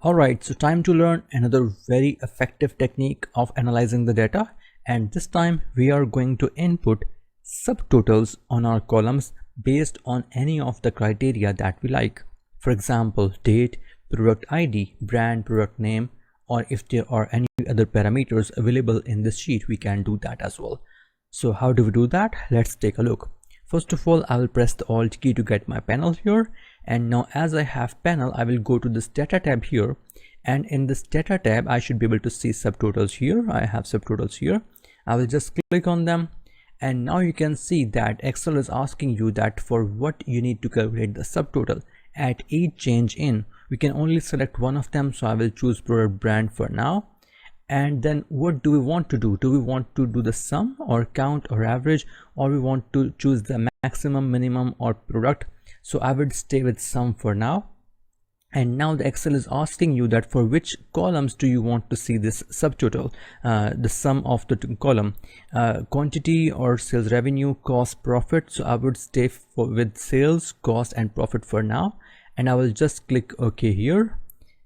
Alright, so time to learn another very effective technique of analyzing the data, and this time we are going to input subtotals on our columns based on any of the criteria that we like. For example, date, product ID, brand, product name, or if there are any other parameters available in this sheet, we can do that as well. So how do we do that? Let's take a look. First of all, I will press the Alt key to get my panel here. And now as I have panel, I will go to this data tab here. And in this data tab, I should be able to see subtotals here. I have subtotals here. I will just click on them. And now you can see that Excel is asking you that for what you need to calculate the subtotal. At each change in, we can only select one of them. So I will choose product brand for now. And then what do we want to do? Do we want to do the sum or count or average, or we want to choose the maximum, minimum, or product? So I would stay with sum for now. And now the Excel is asking you that for which columns do you want to see this subtotal, the sum of the column, quantity or sales revenue, cost, profit. So I would stay with sales, cost, and profit for now. And I will just click OK here.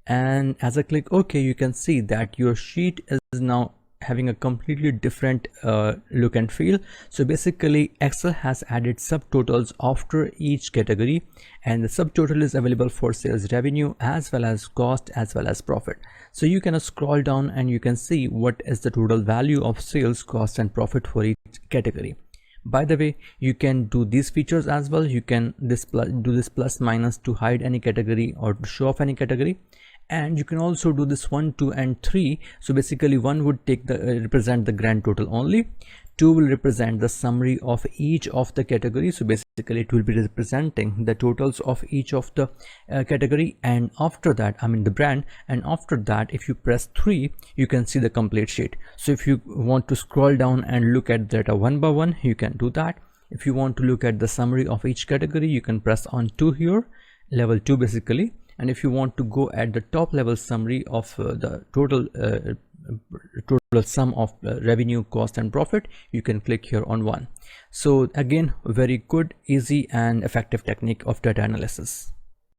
And as I click OK, you can see that your sheet is now having a completely different look and feel. So basically Excel has added subtotals after each category, and the subtotal is available for sales revenue as well as cost as well as profit. So you can scroll down and you can see what is the total value of sales, cost, and profit for each category. By the way, you can do these features as well. You can do this plus minus to hide any category or to show off any category. And you can also do this 1, 2, and 3. So basically 1 would take the represent the grand total only. 2 will represent the summary of each of the categories. So basically it will be representing the totals of each of the category. And after that, I mean the brand. And after that, if you press 3, you can see the complete sheet. So if you want to scroll down and look at data one by one, you can do that. If you want to look at the summary of each category, you can press on 2 here, level 2 basically. And if you want to go at the top level summary of the total sum of revenue, cost, and profit, you can click here on 1. So again, very good, easy, and effective technique of data analysis.